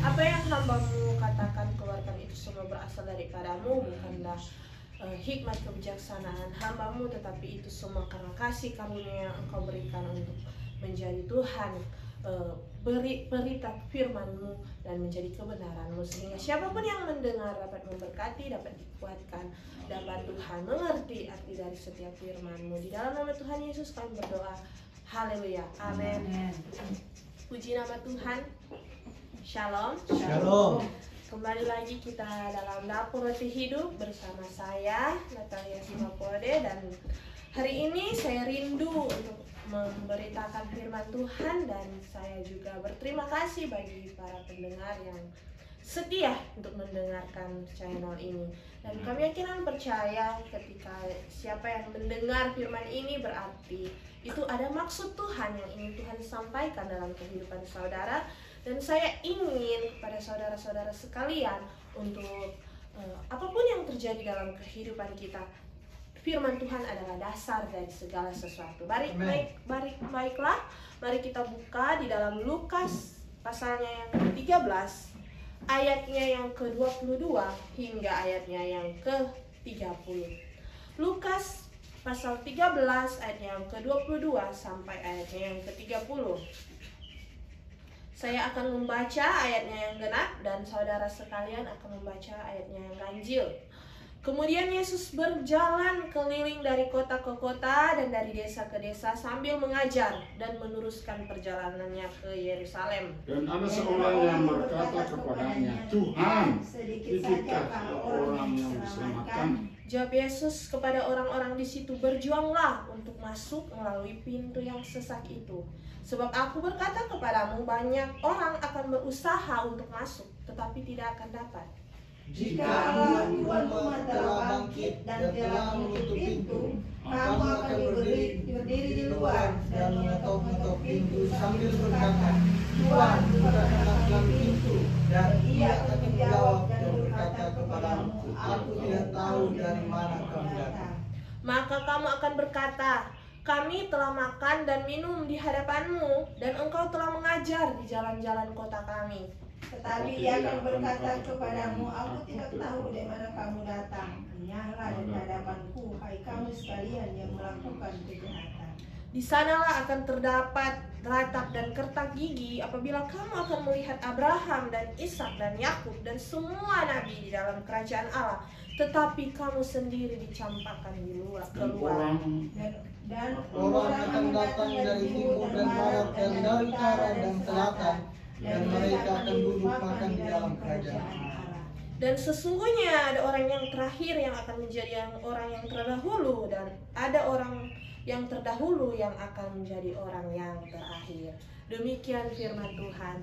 Apa yang hambamu katakan keluarkan itu semua berasal daripadamu, bukanlah hikmat kebijaksanaan hambamu, tetapi itu semua karena kasih karunia yang engkau berikan untuk menjadi Tuhan beri perintah firman-Mu dan menjadi kebenaran-Mu, sehingga siapapun yang mendengar dapat memberkati, dapat dikuatkan, dapat Tuhan mengerti arti dari setiap firman-Mu. Di dalam nama Tuhan Yesus kami berdoa. Haleluya. Amin. Puji nama Tuhan. Shalom. Shalom. Kembali lagi kita dalam Dapur Roti Hidup bersama saya Natalia Simapode, dan hari ini saya rindu untuk memberitakan firman Tuhan, dan saya juga berterima kasih bagi para pendengar yang setia untuk mendengarkan channel ini. Dan kami yakin percaya ketika siapa yang mendengar firman ini berarti itu ada maksud Tuhan yang ingin Tuhan sampaikan dalam kehidupan saudara. Dan saya ingin kepada saudara-saudara sekalian untuk apapun yang terjadi dalam kehidupan kita, firman Tuhan adalah dasar dari segala sesuatu. Baiklah, mari kita buka di dalam Lukas pasalnya yang ke-13, ayatnya yang ke-22 hingga ayatnya yang ke-30. Lukas pasal 13 ayatnya yang ke-22 sampai ayatnya yang ke-30. Saya akan membaca ayatnya yang genap dan saudara sekalian akan membaca ayatnya yang ganjil. Kemudian Yesus berjalan keliling dari kota ke kota dan dari desa ke desa sambil mengajar dan meneruskan perjalanannya ke Yerusalem. Dan ada seorang yang berkata kepadanya, Tuhan, sedikitlah orang yang diselamatkan? Jawab Yesus kepada orang-orang di situ, berjuanglah untuk masuk melalui pintu yang sesak itu. Sebab aku berkata kepadamu, banyak orang akan berusaha untuk masuk, tetapi tidak akan dapat. Jika Tuhan telah bangkit dan telah menutup pintu, kamu akan berdiri di luar dan mengetuk-ngetuk pintu sambil berkata, Tuhan, bukakanlah pintu. Dan ia akan menjawab dan berkata kepadamu, aku tidak tahu dari mana kamu datang. Maka kamu akan berkata, kami telah makan dan minum di hadapanmu, dan engkau telah mengajar di jalan-jalan kota kami. Tetapi ia akan berkata kepadamu, aku tidak tahu dari mana kamu datang. Menyahlah dari hadapanku, hai kamu sekalian yang melakukan kejahatan. Di sanalah akan terdapat ratap dan kertak gigi apabila kamu akan melihat Abraham dan Ishak dan Yakub dan semua nabi di dalam kerajaan Allah, tetapi kamu sendiri dicampakkan keluar. Dan Orang akan datang dari timur dan barat dan dari utara dan selatan, dan mereka akan duduk makan di dalam kerajaan Allah. Dan sesungguhnya ada orang yang terakhir yang akan menjadi orang yang terdahulu, dan ada orang yang terdahulu yang akan menjadi orang yang terakhir. Demikian firman Tuhan.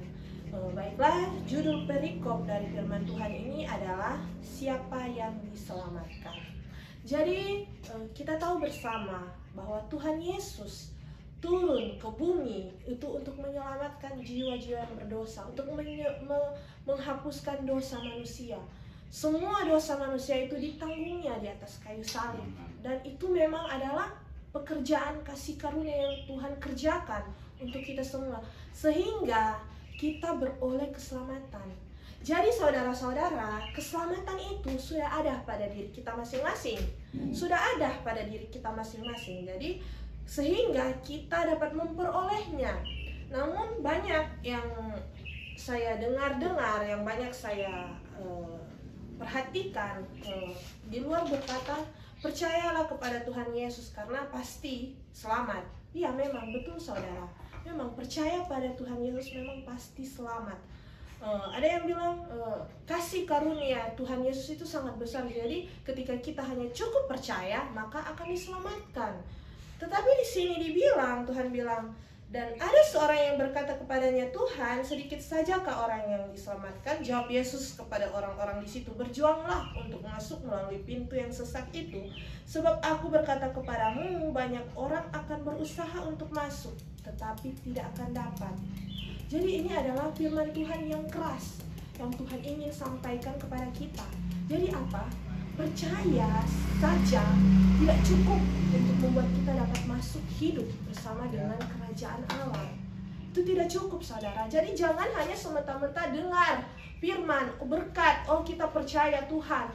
Baiklah, judul perikop dari firman Tuhan ini adalah siapa yang diselamatkan. Jadi kita tahu bersama bahwa Tuhan Yesus turun ke bumi itu untuk menyelamatkan jiwa-jiwa yang berdosa, untuk menghapuskan dosa manusia. Semua dosa manusia itu ditanggungnya di atas kayu salib, dan itu memang adalah pekerjaan kasih karunia yang Tuhan kerjakan untuk kita semua, sehingga kita beroleh keselamatan. Jadi saudara-saudara, keselamatan itu sudah ada pada diri kita masing-masing. Sudah ada pada diri kita masing-masing. Jadi sehingga kita dapat memperolehnya. Namun banyak yang saya dengar, yang banyak saya perhatikan di luar berkata, percayalah kepada Tuhan Yesus karena pasti selamat. Iya, memang betul saudara. Memang percaya pada Tuhan Yesus memang pasti selamat. Ada yang bilang kasih karunia Tuhan Yesus itu sangat besar. Jadi ketika kita hanya cukup percaya, maka akan diselamatkan. Tetapi di sini dibilang, Tuhan bilang, dan ada seorang yang berkata kepadanya, Tuhan, sedikit sajakah orang yang diselamatkan? Jawab Yesus kepada orang-orang di situ, berjuanglah untuk masuk melalui pintu yang sesak itu. Sebab aku berkata kepadamu, banyak orang akan berusaha untuk masuk, tetapi tidak akan dapat. Jadi ini adalah firman Tuhan yang keras, yang Tuhan ingin sampaikan kepada kita. Jadi apa? Percaya saja tidak cukup untuk membuat kita dapat masuk hidup bersama dengan kerajaan Allah. Itu tidak cukup saudara. Jadi jangan hanya semata-mata dengar firman, berkat, kita percaya Tuhan,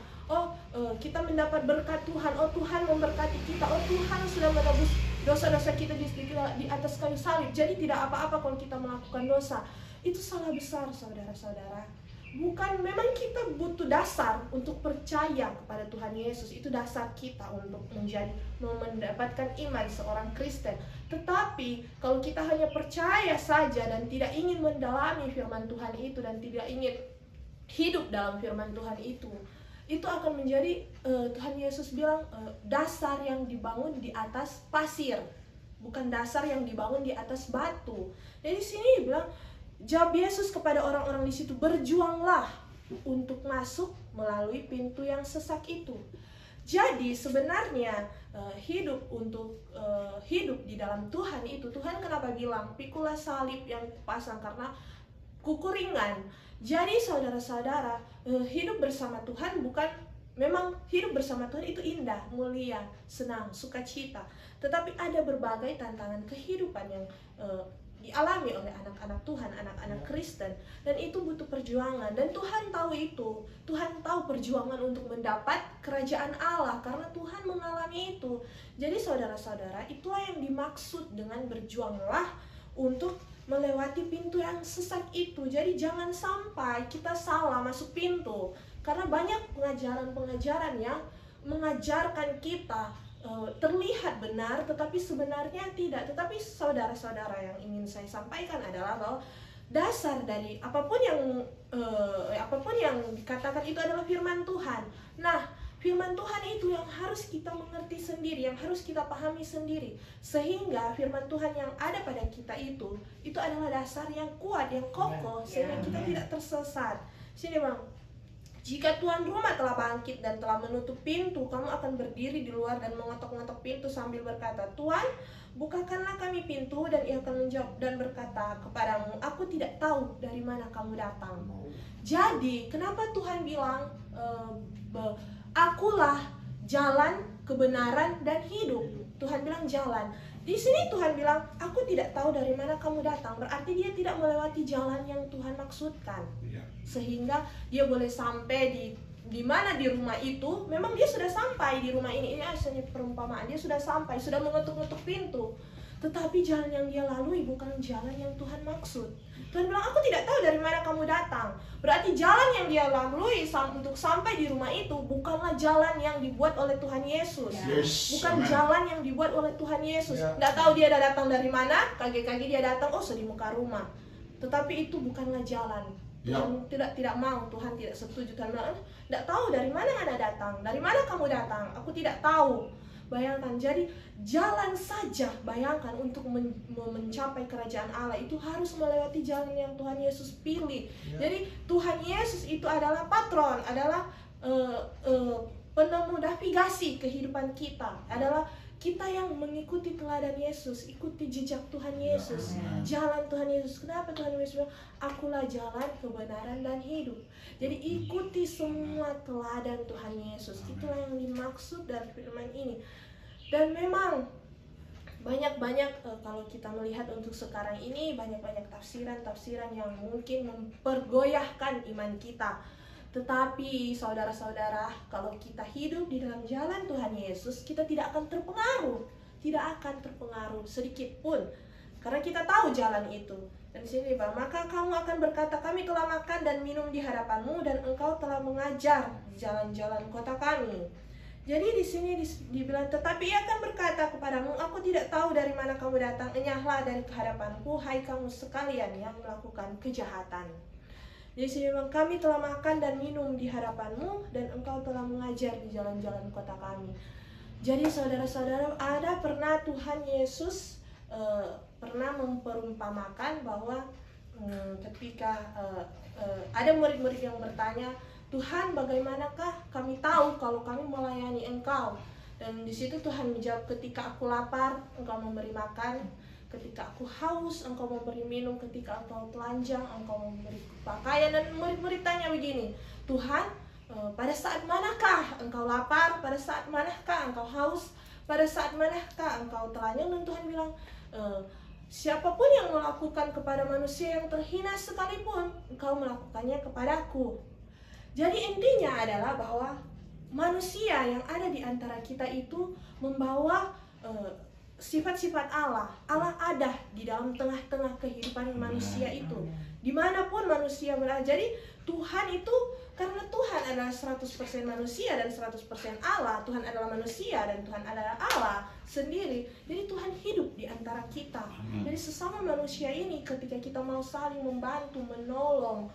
kita mendapat berkat Tuhan, Tuhan memberkati kita, Tuhan sudah menebus dosa-dosa kita di atas kayu salib. Jadi tidak apa-apa kalau kita melakukan dosa. Itu salah besar saudara-saudara. Bukan, memang kita butuh dasar untuk percaya kepada Tuhan Yesus. Itu dasar kita untuk mendapatkan iman seorang Kristen. Tetapi kalau kita hanya percaya saja dan tidak ingin mendalami firman Tuhan itu, dan tidak ingin hidup dalam firman Tuhan itu akan menjadi, Tuhan Yesus bilang, dasar yang dibangun di atas pasir, bukan dasar yang dibangun di atas batu. Jadi sini bilang, jawab Yesus kepada orang-orang di situ, berjuanglah untuk masuk melalui pintu yang sesak itu. Jadi sebenarnya hidup di dalam Tuhan itu, Tuhan kenapa bilang pikulah salib yang pasang, karena kuku ringan. Jadi saudara-saudara, hidup bersama Tuhan memang hidup bersama Tuhan itu indah, mulia, senang, sukacita. Tetapi ada berbagai tantangan kehidupan yang dialami oleh anak-anak Tuhan, anak-anak Kristen, dan itu butuh perjuangan. Dan Tuhan tahu itu. Tuhan tahu perjuangan untuk mendapat kerajaan Allah, karena Tuhan mengalami itu. Jadi saudara-saudara, itulah yang dimaksud dengan berjuanglah untuk melewati pintu yang sesak itu. Jadi jangan sampai kita salah masuk pintu, karena banyak pengajaran-pengajaran yang mengajarkan kita terlihat benar, tetapi sebenarnya tidak. Tetapi saudara-saudara, yang ingin saya sampaikan adalah bahwa dasar dari apapun yang dikatakan itu adalah firman Tuhan. Nah, firman Tuhan itu yang harus kita mengerti sendiri, yang harus kita pahami sendiri, sehingga firman Tuhan yang ada pada kita itu adalah dasar yang kuat, yang kokoh, sehingga kita tidak tersesat. Sini Bang. Jika tuan rumah telah bangkit dan telah menutup pintu, kamu akan berdiri di luar dan mengetok-ngetok pintu sambil berkata, Tuhan, bukakanlah kami pintu. Dan ia akan menjawab dan berkata kepadamu, aku tidak tahu dari mana kamu datang. Jadi, kenapa Tuhan bilang, akulah jalan, kebenaran, dan hidup. Tuhan bilang jalan. Di sini Tuhan bilang, aku tidak tahu dari mana kamu datang. Berarti dia tidak melewati jalan yang Tuhan maksudkan. Sehingga dia boleh sampai di mana di rumah itu. Memang dia sudah sampai di rumah ini. Ini hanya perumpamaan. Dia sudah sampai, sudah mengetuk-ngetuk pintu. Tetapi jalan yang dia lalui bukan jalan yang Tuhan maksud. Tuhan bilang, aku tidak tahu dari mana kamu datang. Berarti jalan yang dia lalui untuk sampai di rumah itu bukanlah jalan yang dibuat oleh Tuhan Yesus. Bukan jalan yang dibuat oleh Tuhan Yesus. Tidak tahu dia datang dari mana, kaki-kaki dia datang, di muka rumah. Tetapi itu bukanlah jalan. Tuhan tidak mau, Tuhan tidak setuju. Tuhan bilang, tidak tahu dari mana Anda datang, dari mana kamu datang, aku tidak tahu. Bayangkan, jadi jalan saja, bayangkan untuk mencapai kerajaan Allah itu harus melewati jalan yang Tuhan Yesus pilih. Jadi Tuhan Yesus itu adalah patron, adalah penemu navigasi kehidupan kita, adalah kita yang mengikuti teladan Yesus, ikuti jejak Tuhan Yesus, jalan Tuhan Yesus. Kenapa Tuhan Yesus bilang, akulah jalan, kebenaran, dan hidup. Jadi ikuti semua teladan Tuhan Yesus. Itulah yang dimaksud dari firman ini. Dan memang banyak-banyak kalau kita melihat untuk sekarang ini, banyak-banyak tafsiran-tafsiran yang mungkin mempergoyahkan iman kita. Tetapi saudara-saudara, kalau kita hidup di dalam jalan Tuhan Yesus, kita tidak akan terpengaruh. Tidak akan terpengaruh sedikit pun, karena kita tahu jalan itu. Dan di sini Bang, maka kamu akan berkata, kami telah makan dan minum di hadapanmu, dan engkau telah mengajar di jalan-jalan kota kami. Jadi di sini dibilang, tetapi ia akan berkata kepadamu, aku tidak tahu dari mana kamu datang, enyahlah dari hadapanku, hai kamu sekalian yang melakukan kejahatan. Jadi sini bilang, kami telah makan dan minum di hadapanmu, dan engkau telah mengajar di jalan-jalan kota kami. Jadi saudara-saudara, ada pernah Tuhan Yesus pernah memperumpamakan bahwa ketika ada murid-murid yang bertanya, Tuhan, bagaimanakah kami tahu kalau kami melayani Engkau? Dan di situ Tuhan menjawab, ketika aku lapar, Engkau memberi makan. Ketika aku haus, Engkau memberi minum. Ketika engkau telanjang, Engkau memberi pakaian. Dan murid-murid tanya begini, Tuhan, pada saat manakah Engkau lapar? Pada saat manakah Engkau haus? Pada saat manakah Engkau telanjang? Dan Tuhan bilang, siapapun yang melakukan kepada manusia yang terhina sekalipun, engkau melakukannya kepadaku. Jadi intinya adalah bahwa manusia yang ada di antara kita itu membawa sifat-sifat Allah. Allah ada di dalam tengah-tengah kehidupan manusia itu, dimanapun manusia berada. Jadi Tuhan itu, karena Tuhan adalah 100% manusia dan 100% Allah, Tuhan adalah manusia dan Tuhan adalah Allah sendiri. Jadi Tuhan hidup di antara kita. Jadi sesama manusia ini ketika kita mau saling membantu, menolong,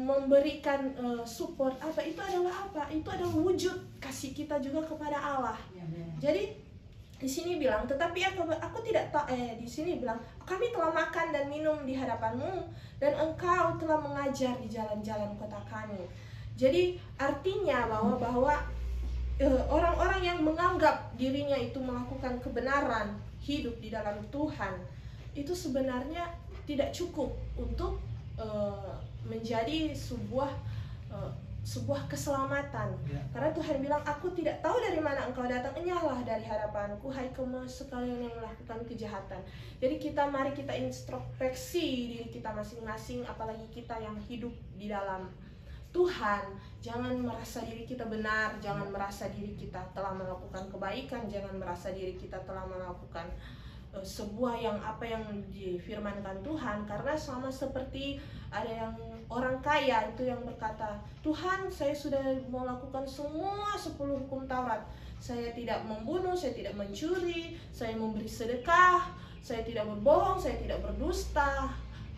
memberikan support, itu adalah apa? Itu adalah wujud kasih kita juga kepada Allah. Jadi di sini bilang, tetapi aku tidak di sini bilang, kami telah makan dan minum di hadapanmu dan engkau telah mengajar di jalan-jalan kota kami. Jadi artinya bahwa orang-orang yang menganggap dirinya itu melakukan kebenaran, hidup di dalam Tuhan, itu sebenarnya tidak cukup untuk menjadi sebuah keselamatan. Karena Tuhan bilang, aku tidak tahu dari mana engkau datang, enyahlah dari hadapanku, hai kamu sekalian yang melakukan kejahatan. Jadi mari kita introspeksi diri kita masing-masing, apalagi kita yang hidup di dalam Tuhan. Jangan merasa diri kita benar, jangan merasa diri kita telah melakukan kebaikan, jangan merasa diri kita telah melakukan sebuah yang difirmankan Tuhan. Karena sama seperti ada yang orang kaya itu yang berkata, Tuhan, saya sudah melakukan semua 10 hukum Taurat. Saya tidak membunuh, saya tidak mencuri, saya memberi sedekah, saya tidak berbohong, saya tidak berdusta,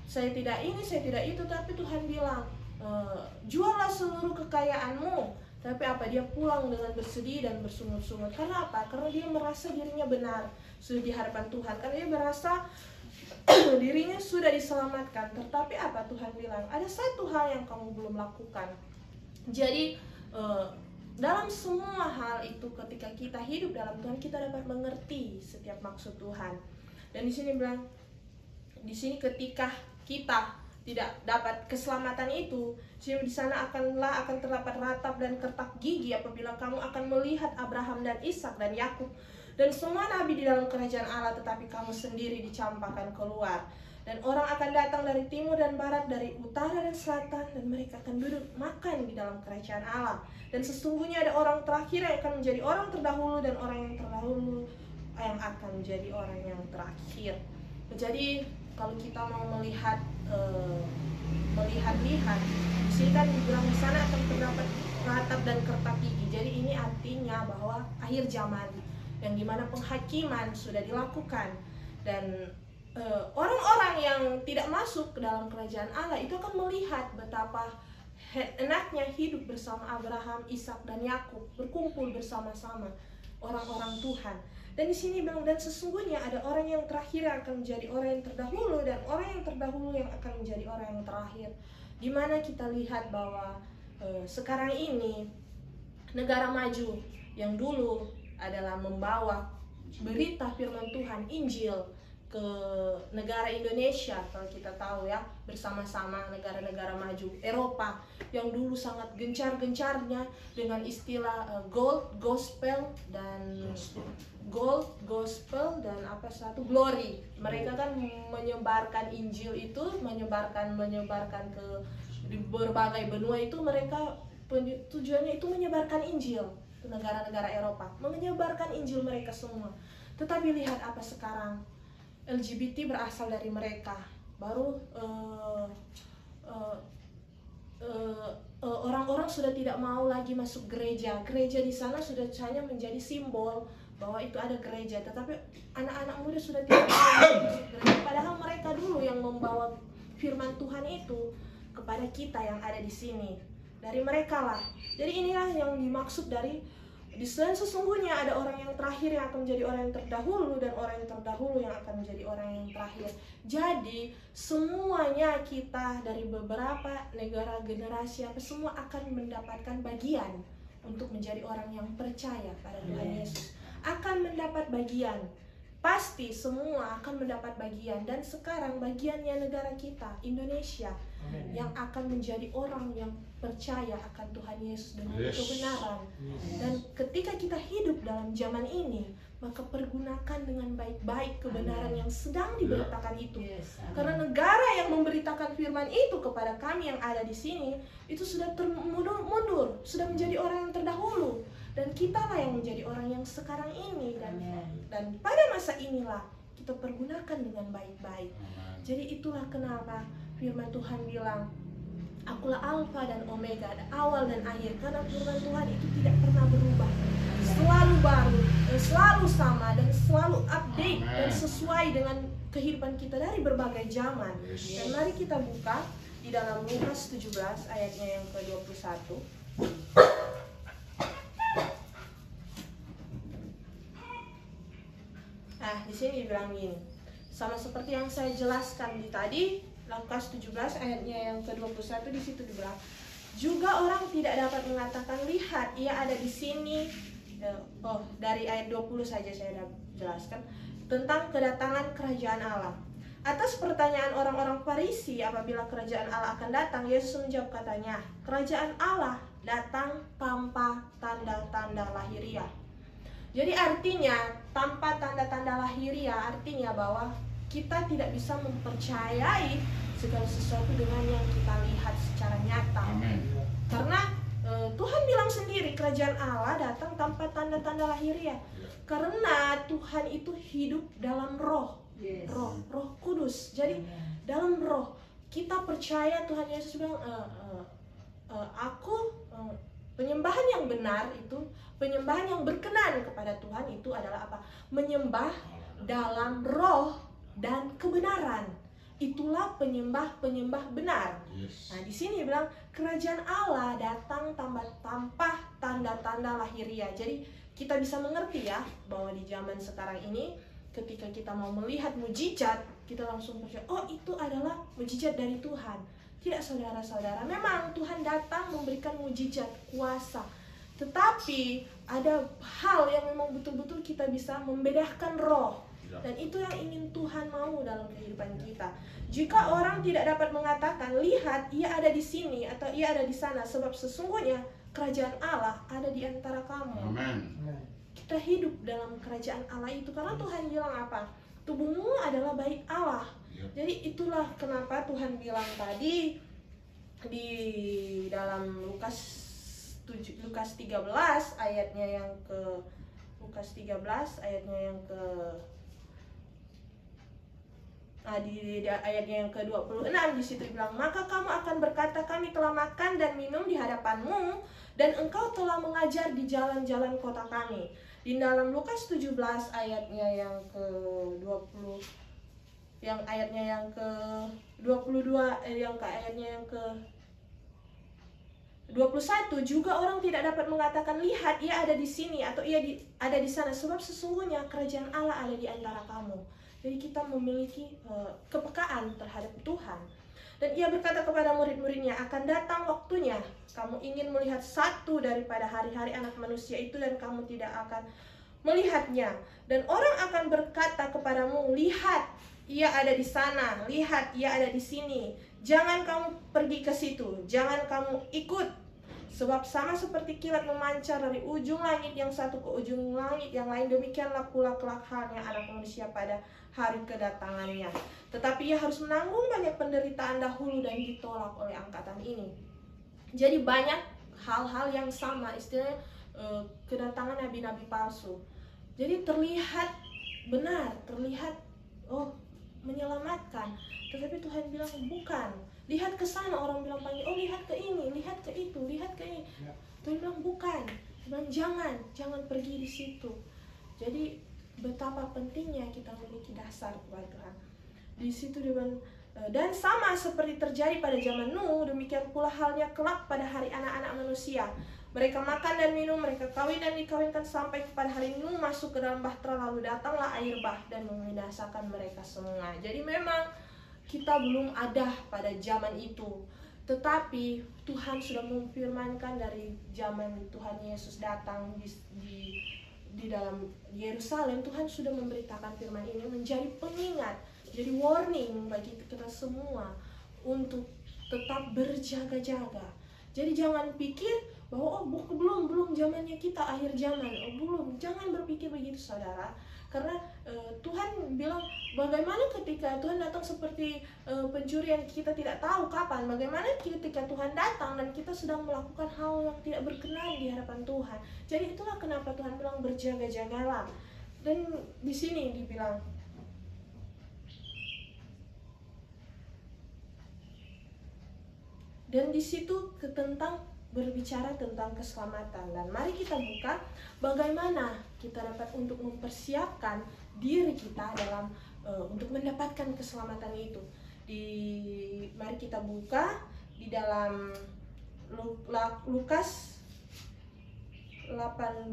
saya tidak ini, saya tidak itu. Tapi Tuhan bilang, juallah seluruh kekayaanmu. Tapi dia pulang dengan bersedih dan bersungut-sungut. Karena apa? Karena dia merasa dirinya benar sudah di hadapan Tuhan. Karena dia merasa dirinya sudah diselamatkan. Tetapi Tuhan bilang, ada satu hal yang kamu belum lakukan. Jadi dalam semua hal itu, ketika kita hidup dalam Tuhan, kita dapat mengerti setiap maksud Tuhan. Dan di sini bilang, di sini ketika kita tidak dapat keselamatan itu, di sana akan terdapat ratap dan kertak gigi apabila kamu akan melihat Abraham dan Ishak dan Yakub dan semua nabi di dalam kerajaan Allah, tetapi kamu sendiri dicampakkan keluar. Dan orang akan datang dari timur dan barat, dari utara dan selatan, dan mereka akan duduk makan di dalam kerajaan Allah. Dan sesungguhnya ada orang terakhir yang akan menjadi orang terdahulu, dan orang yang terdahulu yang akan menjadi orang yang terakhir. Jadi kalau kita mau melihat di sini kan dibilang di sana akan terdapat ratap dan kertak gigi. Jadi ini artinya bahwa akhir zaman yang dimana penghakiman sudah dilakukan, dan orang-orang yang tidak masuk ke dalam kerajaan Allah itu akan melihat betapa enaknya hidup bersama Abraham, Ishak dan Yakub, berkumpul bersama-sama orang-orang Tuhan. Dan di sini bilang, dan sesungguhnya ada orang yang terakhir yang akan menjadi orang yang terdahulu, dan orang yang terdahulu yang akan menjadi orang yang terakhir. Dimana kita lihat bahwa sekarang ini negara maju yang dulu adalah membawa berita firman Tuhan, Injil, ke negara Indonesia, kalau kita tahu ya, bersama-sama negara-negara maju Eropa yang dulu sangat gencar-gencarnya dengan istilah gospel dan glory. Mereka kan menyebarkan Injil itu, menyebarkan ke di berbagai benua itu. Mereka tujuannya itu menyebarkan Injil ke negara-negara Eropa, menyebarkan Injil mereka semua. Tetapi lihat apa sekarang, LGBT berasal dari mereka. Baru orang-orang sudah tidak mau lagi masuk gereja. Gereja di sana sudah hanya menjadi simbol bahwa itu ada gereja. Tetapi anak-anak muda sudah tidak mau masuk gereja. Padahal mereka dulu yang membawa firman Tuhan itu kepada kita yang ada di sini. Dari mereka lah. Jadi inilah yang dimaksud dari sesungguhnya ada orang yang terakhir yang akan menjadi orang yang terdahulu, dan orang yang terdahulu yang akan menjadi orang yang terakhir. Jadi semuanya kita dari beberapa negara, generasi semua akan mendapatkan bagian untuk menjadi orang yang percaya pada Tuhan Yesus. Akan mendapat bagian. Pasti semua akan mendapat bagian. Dan sekarang bagiannya negara kita, Indonesia, yang akan menjadi orang yang percaya akan Tuhan Yesus dengan kebenaran. Dan ketika kita hidup dalam zaman ini, maka pergunakan dengan baik-baik kebenaran yang sedang diberitakan itu. Yes. Karena negara yang memberitakan firman itu kepada kami yang ada di sini itu sudah mundur, sudah menjadi orang yang terdahulu, dan kitalah yang menjadi orang yang sekarang ini, dan pada masa inilah kita pergunakan dengan baik-baik. Jadi itulah kenapa firman Tuhan bilang, Akulah Alfa dan Omega, awal dan akhir. Karena firman Tuhan itu tidak pernah berubah, selalu baru, dan selalu sama, dan selalu update dan sesuai dengan kehidupan kita dari berbagai zaman. Dan mari kita buka di dalam Lukas 17 ayatnya yang ke-21. Nah, di sini dibilang gini, sama seperti yang saya jelaskan di tadi, Lukas 17 ayatnya yang ke-21, di situ dibilang, juga orang tidak dapat mengatakan, lihat ia ada di sini. Dari ayat 20 saja saya sudah jelaskan tentang kedatangan kerajaan Allah. Atas pertanyaan orang-orang Farisi apabila kerajaan Allah akan datang, Yesus menjawab katanya, kerajaan Allah datang tanpa tanda-tanda lahiriah. Jadi artinya tanpa tanda-tanda lahiriah artinya bahwa kita tidak bisa mempercayai segala sesuatu dengan yang kita lihat secara nyata. Amen. Karena Tuhan bilang sendiri kerajaan Allah datang tanpa tanda-tanda lahiriah. Karena Tuhan itu hidup dalam roh, roh kudus. Jadi dalam roh kita percaya Tuhan Yesus bilang, penyembahan yang benar itu, penyembahan yang berkenan kepada Tuhan itu adalah apa? Menyembah dalam roh dan kebenaran. Itulah penyembah benar. Nah, di sini bilang kerajaan Allah datang tanpa tanda-tanda lahiriah. Jadi kita bisa mengerti ya bahwa di zaman sekarang ini ketika kita mau melihat mujizat, kita langsung percaya, oh itu adalah mujizat dari Tuhan. Tidak, saudara-saudara, memang Tuhan datang memberikan mujizat, kuasa. Tetapi ada hal yang memang betul-betul kita bisa membedakan roh. Dan itu yang ingin Tuhan mau dalam kehidupan kita. Jika orang tidak dapat mengatakan, lihat ia ada di sini atau ia ada di sana, sebab sesungguhnya kerajaan Allah ada di antara kamu. Amen. Kita hidup dalam kerajaan Allah itu karena Tuhan bilang apa? Tubuhmu adalah bait Allah. Jadi itulah kenapa Tuhan bilang tadi di dalam Lukas 13 ayatnya yang ke Lukas 13 ayatnya yang ke di ayatnya yang ke-26 di situ bilang, maka kamu akan berkata, kami telah makan dan minum di hadapanmu, dan engkau telah mengajar di jalan-jalan kota kami. Di dalam Lukas 17 ayatnya yang ke-20, yang ayatnya yang ke-22, ayatnya yang ke-21, juga orang tidak dapat mengatakan, lihat ia ada di sini atau ia ada di sana, sebab sesungguhnya kerajaan Allah ada di antara kamu. Jadi kita memiliki kepekaan terhadap Tuhan. Dan ia berkata kepada murid-muridnya, akan datang waktunya kamu ingin melihat satu daripada hari-hari anak manusia itu, dan kamu tidak akan melihatnya. Dan orang akan berkata kepadamu, lihat ia ada di sana, lihat ia ada di sini. Jangan kamu pergi ke situ, jangan kamu ikut. Sebab sama seperti kilat memancar dari ujung langit yang satu ke ujung langit yang lain, demikianlah pula kelak halnya anak manusia pada hari kedatangannya. Tetapi ia harus menanggung banyak penderitaan dahulu dan ditolak oleh angkatan ini. Jadi banyak hal-hal yang sama, istilahnya kedatangan nabi-nabi palsu. Jadi terlihat benar, terlihat menyelamatkan, tetapi Tuhan bilang bukan. Lihat ke sana, orang bilang panggil, oh lihat ke ini, lihat ke itu, lihat ke ini. Tuhan bilang bukan, Tuhan bilang jangan pergi di situ. Jadi betapa pentingnya kita memiliki dasar kepada Tuhan. Di situ dia bilang, dan sama seperti terjadi pada zaman Nuh, demikian pula halnya kelak pada hari anak-anak manusia. Mereka makan dan minum, mereka kawin dan dikawinkan sampai kepada hari Nuh masuk ke dalam bahtera, lalu datanglah air bah dan membinasakan mereka semua. Jadi memang kita belum ada pada zaman itu, tetapi Tuhan sudah memfirmankan dari zaman Tuhan Yesus datang di dalam Yerusalem. Tuhan sudah memberitakan firman ini menjadi pengingat, jadi warning bagi kita semua untuk tetap berjaga-jaga. Jadi jangan pikir bahwa belum zamannya kita, akhir zaman. Belum. Jangan berpikir begitu, saudara. Karena Tuhan bilang, bagaimana ketika Tuhan datang seperti pencuri yang kita tidak tahu kapan, bagaimana ketika Tuhan datang dan kita sedang melakukan hal yang tidak berkenan di hadapan Tuhan. Jadi itulah kenapa Tuhan bilang berjaga-jagalah. Dan di sini dibilang, dan di situ berbicara tentang keselamatan. Dan mari kita buka bagaimana kita dapat untuk mempersiapkan diri kita dalam untuk mendapatkan keselamatan itu. Mari kita buka di dalam Lukas 18.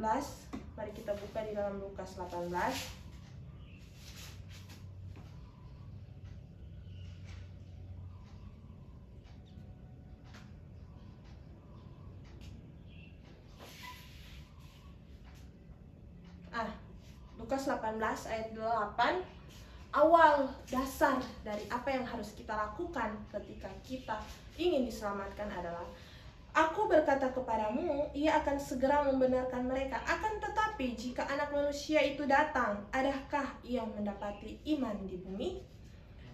Mari kita buka di dalam Lukas 18. Lukas 18 ayat 8, awal dasar dari apa yang harus kita lakukan ketika kita ingin diselamatkan adalah, Aku berkata kepadamu, ia akan segera membenarkan mereka. Akan tetapi jika Anak Manusia itu datang, adakah ia mendapati iman di bumi?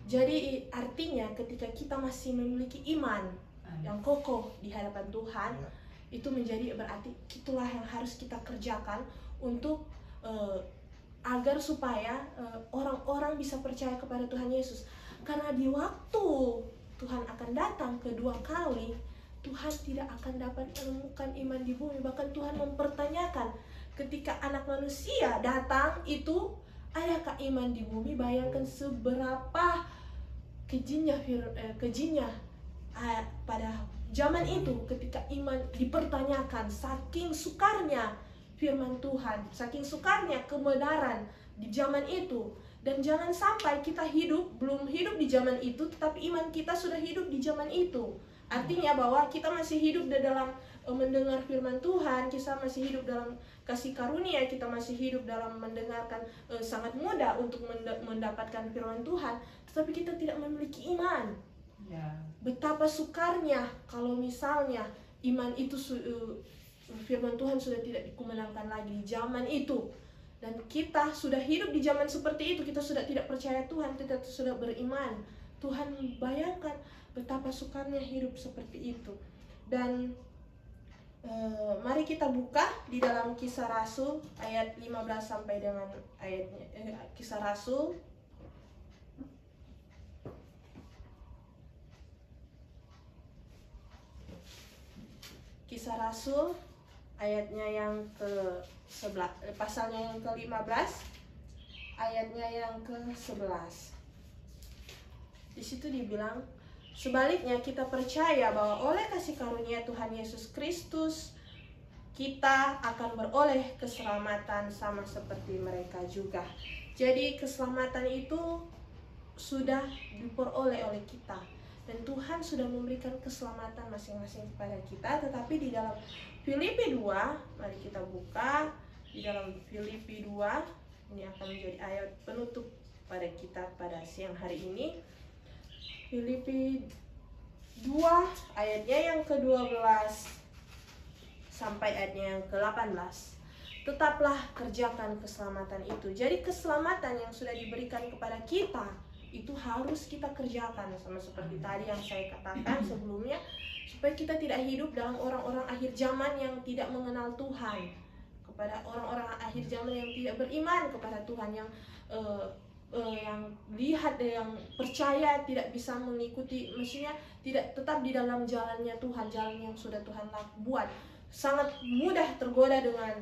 Jadi artinya ketika kita masih memiliki iman yang kokoh di hadapan Tuhan, itu menjadi berarti itulah yang harus kita kerjakan untuk agar supaya orang-orang bisa percaya kepada Tuhan Yesus. Karena di waktu Tuhan akan datang kedua kali, Tuhan tidak akan dapat menemukan iman di bumi. Bahkan Tuhan mempertanyakan, ketika Anak Manusia datang itu, adakah iman di bumi? Bayangkan seberapa kejinya pada zaman itu ketika iman dipertanyakan, saking sukarnya firman Tuhan, saking sukarnya kebenaran di zaman itu. Dan jangan sampai kita belum hidup di zaman itu, tetapi iman kita sudah hidup di zaman itu. Artinya bahwa kita masih hidup di dalam mendengar firman Tuhan, kita masih hidup dalam kasih karunia, kita masih hidup dalam mendengarkan, sangat mudah untuk mendapatkan firman Tuhan, tetapi kita tidak memiliki iman. Betapa sukarnya kalau misalnya iman itu firman Tuhan sudah tidak dikumenangkan lagi di zaman itu, dan kita sudah hidup di zaman seperti itu, kita sudah tidak percaya Tuhan, kita sudah beriman. Tuhan bayangkan betapa sukarnya hidup seperti itu. Dan mari kita buka di dalam Kisah Rasul ayat 15 sampai dengan ayatnya Kisah Rasul ayatnya yang ke-11, pasalnya yang ke-15, ayatnya yang ke-11. Di situ dibilang, sebaliknya kita percaya bahwa oleh kasih karunia Tuhan Yesus Kristus kita akan beroleh keselamatan sama seperti mereka juga. Jadi keselamatan itu sudah diperoleh oleh kita, dan Tuhan sudah memberikan keselamatan masing-masing kepada kita. Tetapi di dalam Filipi 2, mari kita buka di dalam Filipi 2, ini akan menjadi ayat penutup pada kita pada siang hari ini. Filipi 2 ayatnya yang ke-12 sampai ayatnya yang ke-18. Tetaplah kerjakan keselamatan itu. Jadi keselamatan yang sudah diberikan kepada kita itu harus kita kerjakan, sama seperti tadi yang saya katakan sebelumnya, supaya kita tidak hidup dalam orang-orang akhir zaman yang tidak mengenal Tuhan, kepada orang-orang akhir zaman yang tidak beriman kepada Tuhan, yang lihat, yang percaya tidak bisa mengikuti, maksudnya tidak tetap di dalam jalannya Tuhan, jalan yang sudah Tuhan buat. Sangat mudah tergoda dengan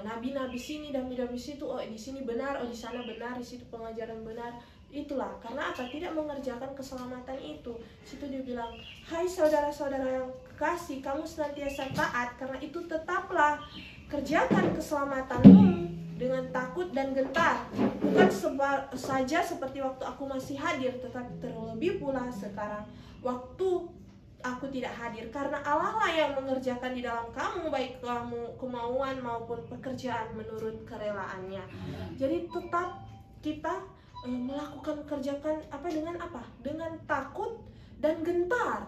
nabi-nabi sini dan nabi situ, oh di sini benar, oh di sana benar, di situ pengajaran benar. Itulah karena apa? Tidak mengerjakan keselamatan itu. Situ dia bilang, hai saudara-saudara yang kasih, kamu senantiasa taat, karena itu tetaplah kerjakan keselamatanmu dengan takut dan gentar, bukan saja seperti waktu aku masih hadir, tetapi terlebih pula sekarang waktu aku tidak hadir, karena Allah lah yang mengerjakan di dalam kamu, baik kamu kemauan maupun pekerjaan menurut kerelaannya. Jadi tetap kita kerjakan dengan takut dan gentar.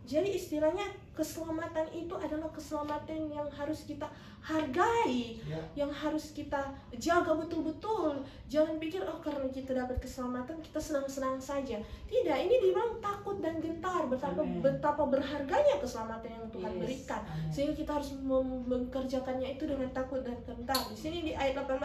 Jadi istilahnya keselamatan itu adalah keselamatan yang harus kita hargai, Ya. yang harus kita jaga betul-betul. Jangan pikir oh karena kita dapat keselamatan kita senang-senang saja. Tidak, ini dibilang takut dan gentar betapa berharganya keselamatan yang Tuhan berikan. Sehingga kita harus mengerjakannya itu dengan takut dan gentar. Di sini di ayat 18,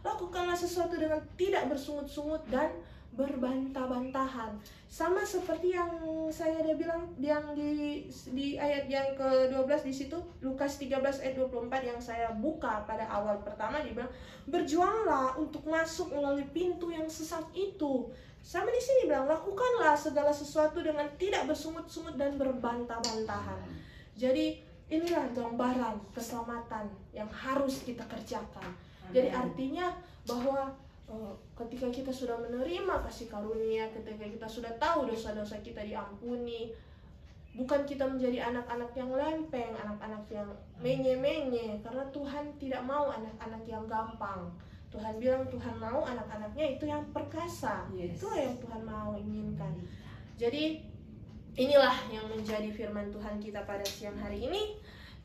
lakukanlah sesuatu dengan tidak bersungut-sungut dan berbantah-bantahan. Sama seperti yang saya ada bilang yang di ayat yang ke-12 di situ, Lukas 13 ayat 24 yang saya buka pada awal pertama, dibilang berjuanglah untuk masuk melalui pintu yang sesat itu. Sama di sini bilang lakukanlah segala sesuatu dengan tidak bersungut-sungut dan berbantah-bantahan. Jadi inilah gambaran keselamatan yang harus kita kerjakan. Jadi artinya bahwa ketika kita sudah menerima kasih karunia, ketika kita sudah tahu dosa-dosa kita diampuni, bukan kita menjadi anak-anak yang lempeng, anak-anak yang menye-menye, karena Tuhan tidak mau anak-anak yang gampang. Tuhan bilang Tuhan mau anak-anaknya itu yang perkasa. Itulah yang Tuhan mau inginkan. Jadi inilah yang menjadi firman Tuhan kita pada siang hari ini.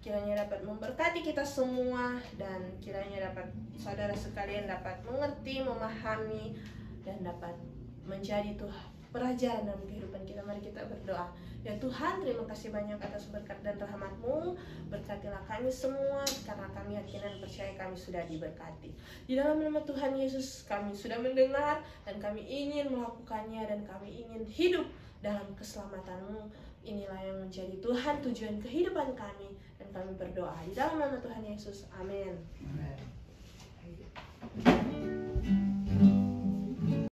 Kiranya dapat memberkati kita semua, dan kiranya dapat saudara sekalian dapat mengerti, memahami, dan dapat menjadi pelajaran dalam kehidupan kita. Mari kita berdoa. Ya Tuhan, terima kasih banyak atas berkat dan rahmat-Mu. Berkatilah kami semua, karena kami yakin dan percaya kami sudah diberkati. Di dalam nama Tuhan Yesus kami sudah mendengar, dan kami ingin melakukannya, dan kami ingin hidup dalam keselamatan-Mu. Inilah yang menjadi Tuhan tujuan kehidupan kami, dan kami berdoa di dalam nama Tuhan Yesus. Amin. Amin.